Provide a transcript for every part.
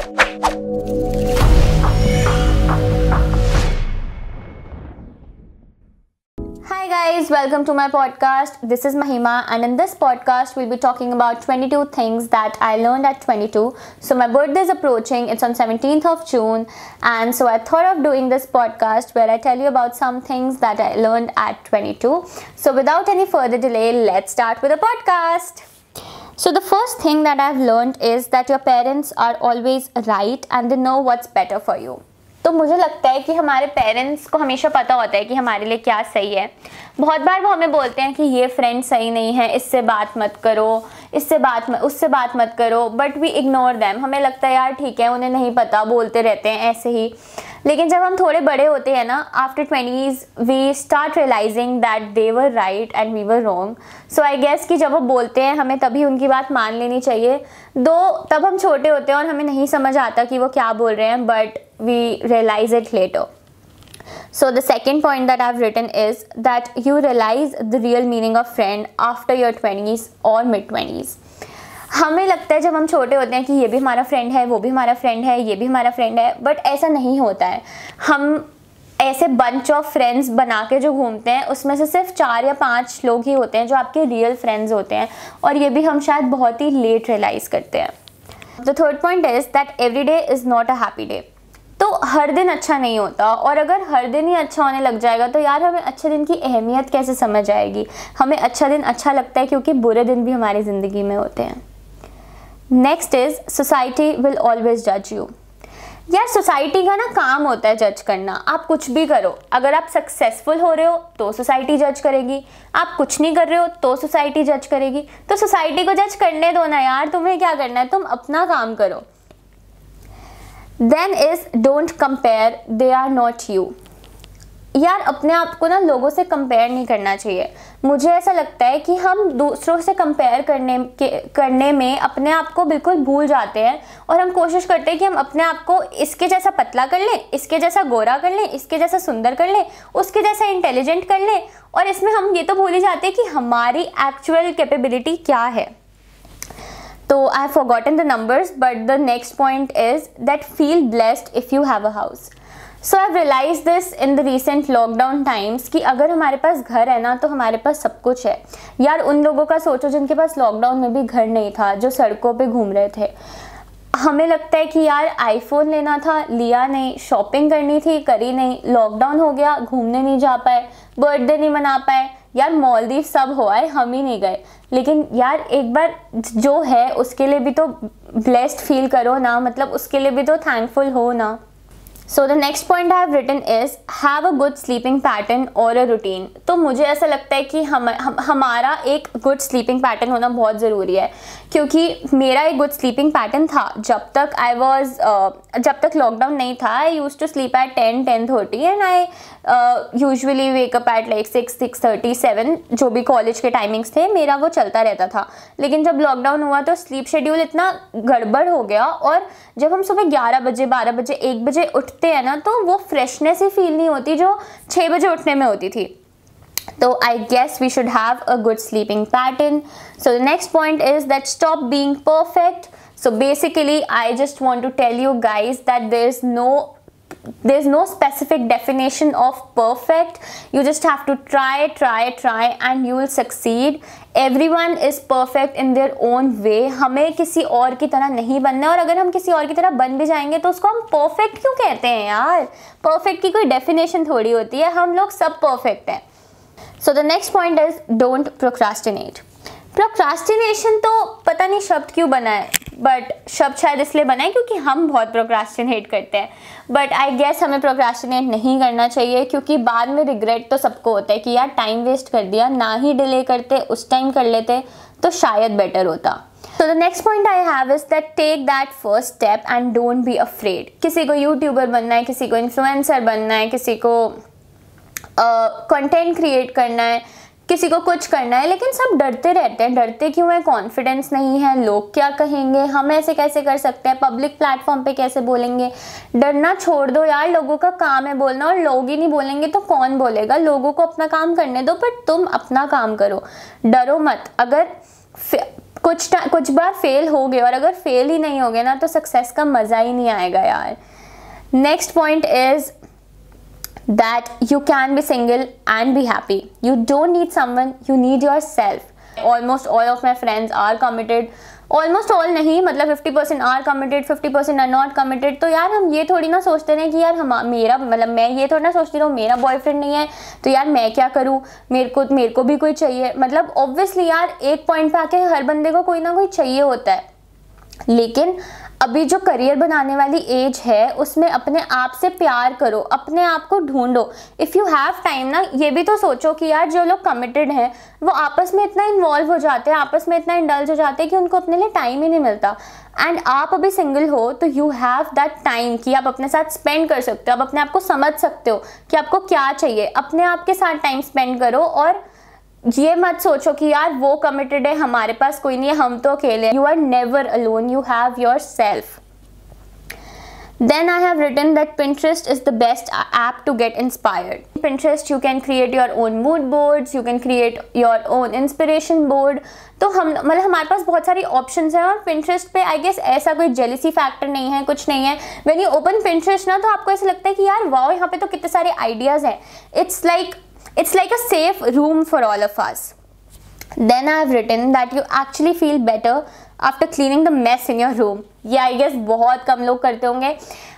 Hi guys, welcome to my podcast. This is Mahima, and in this podcast we'll be talking about 22 things that I learned at 22. So my birthday is approaching. It's on 17th of June, and so I thought of doing this podcast where I tell you about some things that I learned at 22. So without any further delay, let's start with the podcast. So the first thing that I've learned is that your parents are always right and they know what's better for you. तो मुझे लगता है कि हमारे parents को हमेशा पता होता है कि हमारे लिए क्या सही है. बहुत बार वो हमें बोलते हैं कि ये फ्रेंड सही नहीं है, इससे बात मत करो, उससे बात मत करो, बट वी इग्नोर देम. हमें लगता है यार ठीक है, उन्हें नहीं पता, बोलते रहते हैं ऐसे ही. लेकिन जब हम थोड़े बड़े होते हैं ना, after 20s we start realizing that they were right and we were wrong. So I guess कि जब वो बोलते हैं हमें तभी उनकी बात मान लेनी चाहिए. दो तब हम छोटे होते हैं और हमें नहीं समझ आता कि वो क्या बोल रहे हैं, but we realize it later. So the second point that I've written is that you realize the real meaning of friend after your 20s or mid-20s. हमें लगता है जब हम छोटे होते हैं कि ये भी हमारा फ्रेंड है, वो भी हमारा फ्रेंड है, ये भी हमारा फ्रेंड है, बट ऐसा नहीं होता है. हम ऐसे बंच ऑफ फ्रेंड्स बना के जो घूमते हैं उसमें से सिर्फ 4 या 5 लोग ही होते हैं जो आपके रियल फ्रेंड्स होते हैं, और ये भी हम शायद बहुत ही लेट रियलाइज़ करते हैं. The third point is that every day is not a happy day. तो हर दिन अच्छा नहीं होता, और अगर हर दिन ही अच्छा होने लग जाएगा तो यार हमें अच्छे दिन की अहमियत कैसे समझ आएगी. हमें अच्छा दिन अच्छा लगता है क्योंकि बुरे दिन भी हमारी ज़िंदगी में होते हैं. Next is society will always जज यू. यार सोसाइटी का ना काम होता है जज करना. आप कुछ भी करो, अगर आप सक्सेसफुल हो रहे हो तो सोसाइटी जज करेगी, आप कुछ नहीं कर रहे हो तो सोसाइटी जज करेगी. तो सोसाइटी को जज करने दो ना यार, तुम्हें क्या करना है, तुम अपना काम करो. Then is don't compare, they are not you. यार अपने आप को ना लोगों से कंपेयर नहीं करना चाहिए. मुझे ऐसा लगता है कि हम दूसरों से कंपेयर करने में अपने आप को बिल्कुल भूल जाते हैं, और हम कोशिश करते हैं कि हम अपने आप को इसके जैसा पतला कर लें, इसके जैसा गोरा कर लें, इसके जैसा सुंदर कर लें, उसके जैसा इंटेलिजेंट कर लें, और इसमें हम ये तो भूल ही जाते हैं कि हमारी एक्चुअल कैपेबिलिटी क्या है. So I have forgotten the numbers, but the next point is that feel blessed if you have a house. So I've realized this in the recent lockdown times कि अगर हमारे पास घर है ना तो हमारे पास सब कुछ है. यार उन लोगों का सोचो जिनके पास लॉकडाउन में भी घर नहीं था, जो सड़कों पे घूम रहे थे. हमें लगता है कि यार आईफोन लेना था, लिया नहीं, शॉपिंग करनी थी, करी नहीं, लॉकडाउन हो गया, घूमने नहीं जा पाए, बर्थडे नहीं मना पाए. यार मालदीव सब हो आए, हम ही नहीं गए. लेकिन यार एक बार जो है उसके लिए भी तो ब्लेस्ड फील करो ना, मतलब उसके लिए भी तो थैंकफुल हो ना. So the next point I have written is have a good sleeping pattern और अ रूटीन. तो मुझे ऐसा लगता है कि हमारा एक गुड स्लीपिंग पैटर्न होना बहुत ज़रूरी है, क्योंकि मेरा एक गुड स्लीपिंग पैटर्न था जब तक लॉकडाउन नहीं था. I used to sleep at 10-10:30 and I usually wake up at like 6:30 7, जो भी कॉलेज के टाइमिंग्स थे मेरा वो चलता रहता था. लेकिन जब लॉकडाउन हुआ तो स्लीप शेड्यूल इतना गड़बड़ हो गया, और जब हम सुबह 11 बजे 12 बजे 1 बजे उठते हैं ना तो वो फ्रेशनेस ही फील नहीं होती जो 6 बजे उठने में होती थी. So I guess we should have a good sleeping pattern. So the next point is that stop being perfect. So basically I just want to tell you guys that there's no specific definition of perfect. You just have to try and you will succeed. Everyone is perfect in their own way. हमें किसी और की तरह नहीं बनना है, और अगर हम किसी और की तरह बन भी जाएंगे तो उसको हम परफेक्ट क्यों कहते हैं यार. परफेक्ट की कोई डेफिनेशन थोड़ी होती है, हम लोग सब परफेक्ट हैं. So the next point is don't procrastinate. Procrastination तो पता नहीं शब्द क्यों बना है, बट शब्द शायद इसलिए बना है क्योंकि हम बहुत प्रोक्रास्टिनेट करते हैं. बट आई गेस हमें प्रोक्रास्टिनेट नहीं करना चाहिए, क्योंकि बाद में रिग्रेट तो सबको होता है कि यार टाइम वेस्ट कर दिया, ना ही डिले करते, उस टाइम कर लेते तो शायद बेटर होता. So the next point I have is that take that first step and don't be afraid. किसी को यूट्यूबर बनना है, किसी को इन्फ्लुएंसर बनना है, किसी को कंटेंट क्रिएट करना है, किसी को कुछ करना है, लेकिन सब डरते रहते हैं. डरते क्यों है? कॉन्फिडेंस नहीं है, लोग क्या कहेंगे, हम ऐसे कैसे कर सकते हैं, पब्लिक प्लेटफॉर्म पे कैसे बोलेंगे. डरना छोड़ दो यार, लोगों का काम है बोलना, और लोग ही नहीं बोलेंगे तो कौन बोलेगा. लोगों को अपना काम करने दो, पर तुम अपना काम करो, डरो मत. कुछ बार फेल हो गए, और अगर फेल ही नहीं हो गए ना तो सक्सेस का मज़ा ही नहीं आएगा यार। Next point is that you can be single and be happy. You don't need someone, you need yourself. Almost all of my friends are committed. Almost all नहीं, मतलब 50% are committed, 50% are not committed. तो यार हम ये थोड़ी ना सोचते रहे कि यार मेरा मतलब मैं ये थोड़ी ना सोचती रहूँ मेरा बॉयफ्रेंड नहीं है तो यार मैं क्या करूँ, मेरे को भी कोई चाहिए। मतलब ऑब्वियसली यार एक पॉइंट पे आके हर बंदे को कोई ना कोई चाहिए होता है, लेकिन अभी जो करियर बनाने वाली एज है उसमें अपने आप से प्यार करो, अपने आप को ढूंढो। इफ़ यू हैव टाइम ना, ये भी तो सोचो कि यार जो लोग कमिटेड हैं वो आपस में इतना इन्वॉल्व हो जाते हैं, आपस में इतना इंडल्ज हो जाते हैं कि उनको अपने लिए टाइम ही नहीं मिलता। एंड आप अभी सिंगल हो तो यू हैव दैट टाइम कि आप अपने साथ स्पेंड कर सकते हो, आप अपने आप को समझ सकते हो कि आपको क्या चाहिए। अपने आप के साथ टाइम स्पेंड करो और ये मत सोचो कि यार वो कमिटेड है हमारे पास कोई नहीं है, हम तो अकेले हैं। You are never alone, you have yourself. Then I have written that Pinterest is the best app to get inspired. Pinterest you can create your own mood boards, you can create your own inspiration board. तो मतलब हमारे पास बहुत सारी options हैं, और Pinterest पे I guess ऐसा कोई jealousy factor नहीं है, कुछ नहीं है। When you open Pinterest ना तो आपको ऐसा लगता है कि यार वाओ यहाँ पे तो कितने सारे ideas हैं। It's like a safe room for all of us. Then I have written that you actually feel better after cleaning the mess in your room. ये I guess बहुत कम लोग करते होंगे,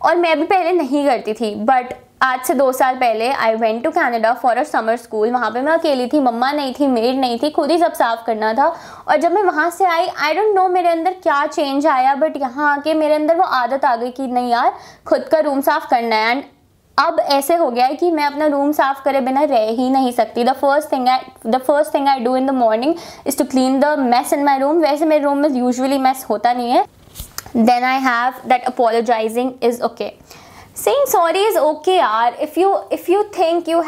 और मैं भी पहले नहीं करती थी, बट आज से 2 साल पहले I went to Canada for a summer school. वहाँ पे मैं अकेली थी, मम्मा नहीं थी, मेड नहीं थी, खुद ही सब साफ करना था। और जब मैं वहाँ से आई, आई डोंट नो मेरे अंदर क्या चेंज आया, बट यहाँ आके मेरे अंदर वो आदत आ गई कि नहीं यार खुद का रूम साफ करना है। एंड अब ऐसे हो गया है कि मैं अपना रूम साफ करे बिना रह ही नहीं सकती। The first thing I do in the morning is to clean the mess in my room. वैसे मेरे रूम में यूजुअली मेस होता नहीं है। Then I have that apologising is okay, saying sorry is okay यार। If you think you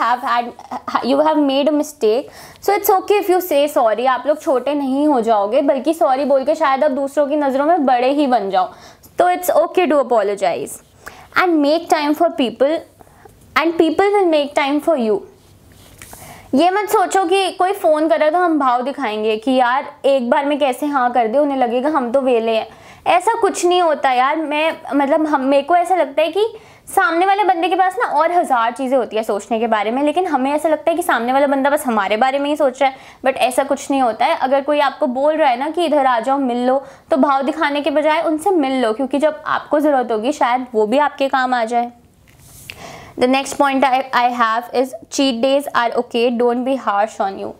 have made a mistake, so it's okay if you say sorry. आप लोग छोटे नहीं हो जाओगे, बल्कि सॉरी बोल के शायद आप दूसरों की नज़रों में बड़े ही बन जाओ। तो it's okay to apologise and make time for people and people will make time for you. ये मत सोचो कि कोई फ़ोन करे तो हम भाव दिखाएंगे कि यार एक बार में कैसे हाँ कर दे, उन्हें लगेगा हम तो वेले हैं। ऐसा कुछ नहीं होता यार। मेरे को ऐसा लगता है कि सामने वाले बंदे के पास ना और 1000 चीज़ें होती है सोचने के बारे में, लेकिन हमें ऐसा लगता है कि सामने वाला बंदा बस हमारे बारे में ही सोच रहा है, बट ऐसा कुछ नहीं होता है। अगर कोई आपको बोल रहा है ना कि इधर आ जाओ मिल लो, तो भाव दिखाने के बजाय उनसे मिल लो, क्योंकि जब आपको ज़रूरत होगी शायद वो भी आपके काम आ जाए। The next point I have is cheat days are okay, don't be harsh on you.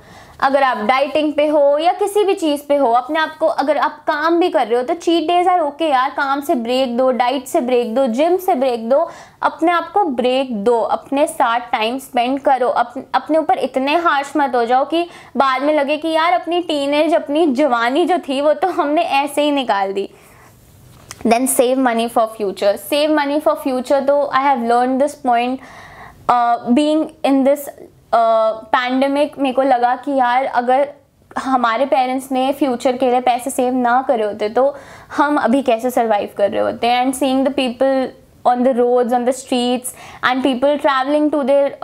अगर आप डाइटिंग पे हो या किसी भी चीज़ पे हो, अपने आप को अगर आप काम भी कर रहे हो तो चीट डेज आर ओके यार। काम से ब्रेक दो, डाइट से ब्रेक दो, जिम से ब्रेक दो, अपने आप को ब्रेक दो, अपने साथ टाइम स्पेंड करो। अपने ऊपर इतने हार्श मत हो जाओ कि बाद में लगे कि यार अपनी टीनेज, अपनी जवानी जो थी वो तो हमने ऐसे ही निकाल दी। Then save money for future. Save money for future, तो I have learn this point being in this pandemic. मेरे को लगा कि यार अगर हमारे पेरेंट्स ने फ्यूचर के लिए पैसे सेव ना करे होते तो हम अभी कैसे सर्वाइव कर रहे होते। And seeing the people on the roads, on the streets and people travelling to their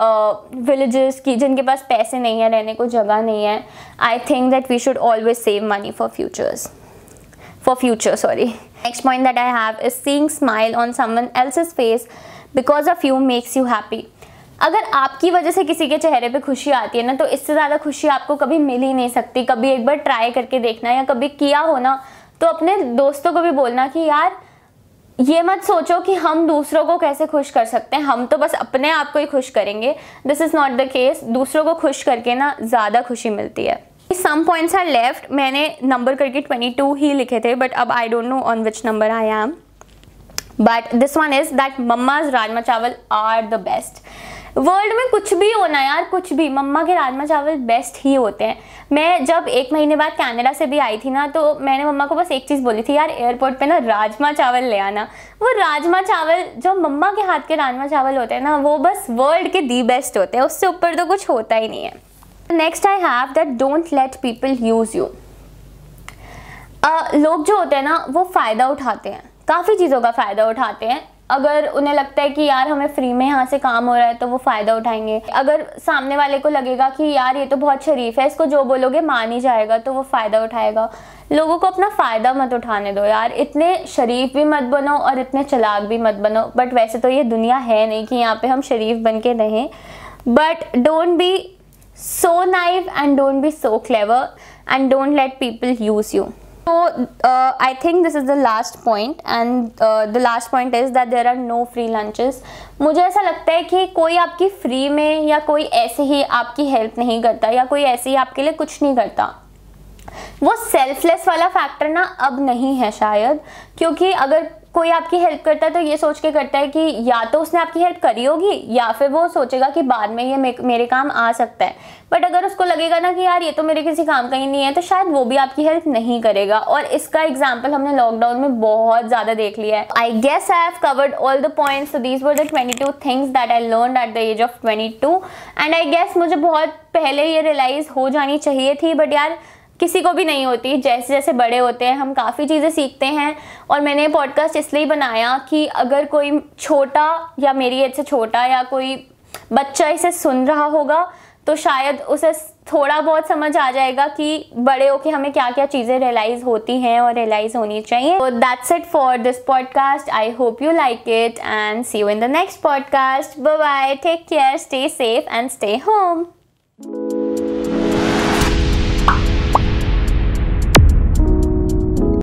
villages की जिनके पास पैसे नहीं है, रहने को जगह नहीं है। I think that we should always save money for future, sorry. Next point that I have is seeing smile on someone else's face because of you makes you happy. अगर आपकी वजह से किसी के चेहरे पे खुशी आती है ना, तो इससे ज़्यादा खुशी आपको कभी मिल ही नहीं सकती। कभी एक बार ट्राई करके देखना, या कभी किया हो ना तो अपने दोस्तों को भी बोलना कि यार ये मत सोचो कि हम दूसरों को कैसे खुश कर सकते हैं, हम तो बस अपने आप को ही खुश करेंगे। This is not the case. दूसरों को खुश करके ना ज़्यादा खुशी मिलती है। Some points are left. मैंने नंबर करके 22 ही लिखे थे, बट अब I don't know on which number I am. But this one is that mumma's rajma chawal are the best. World में कुछ भी होना यार, कुछ भी, मम्मा के राजमा चावल बेस्ट ही होते हैं। मैं जब 1 महीने बाद कनाडा से भी आई थी ना, तो मैंने मम्मा को बस एक चीज़ बोली थी, यार एयरपोर्ट पे ना राजमा चावल ले आना। वो राजमा चावल जो मम्मा के हाथ के राजमा चावल होते हैं ना, वो बस वर्ल्ड के दी बेस्ट होते हैं, उससे ऊपर तो कुछ होता ही नहीं है। Next I have that don't let people use you. लोग जो होते हैं ना वो फ़ायदा उठाते हैं, काफ़ी चीज़ों का फ़ायदा उठाते हैं। अगर उन्हें लगता है कि यार हमें फ्री में यहाँ से काम हो रहा है तो वो फ़ायदा उठाएंगे। अगर सामने वाले को लगेगा कि यार ये तो बहुत शरीफ है, इसको जो बोलोगे मान ही जाएगा, तो वो फ़ायदा उठाएगा। लोगों को अपना फ़ायदा मत उठाने दो यार, इतने शरीफ भी मत बनो और इतने चालाक भी मत बनो। बट वैसे तो ये दुनिया है नहीं कि यहाँ पे हम शरीफ बन के रहें, but don't be so naive and don't be so clever and don't let people use you. So I think this is the last point, and the last point is that there are no free lunches. मुझे ऐसा लगता है कि कोई आपकी free में या कोई ऐसे ही आपकी हेल्प नहीं करता या कोई ऐसे ही आपके लिए कुछ नहीं करता। वो सेल्फलेस वाला फैक्टर ना अब नहीं है शायद, क्योंकि अगर कोई आपकी हेल्प करता है तो ये सोच के करता है कि या तो उसने आपकी हेल्प करी होगी या फिर वो सोचेगा कि बाद में ये मेरे काम आ सकता है। बट अगर उसको लगेगा ना कि यार ये तो मेरे किसी काम का ही नहीं है, तो शायद वो भी आपकी हेल्प नहीं करेगा। और इसका एग्जाम्पल हमने लॉकडाउन में बहुत ज़्यादा देख लिया है। I guess I have covered all the points, so these were the 22 things that I learned at the age of 22 and I guess मुझे बहुत पहले ये रियलाइज़ हो जानी चाहिए थी, बट यार किसी को भी नहीं होती। जैसे जैसे बड़े होते हैं हम काफ़ी चीज़ें सीखते हैं। और मैंने ये पॉडकास्ट इसलिए बनाया कि अगर कोई छोटा या मेरी एज से छोटा या कोई बच्चा इसे सुन रहा होगा तो शायद उसे थोड़ा बहुत समझ आ जाएगा कि बड़े होके हमें क्या क्या चीज़ें रियलाइज़ होती हैं और रियलाइज़ होनी चाहिए। So that's it for this podcast. I hope you like it and see you in the next podcast. Bye bye. Take care. Stay safe and stay home.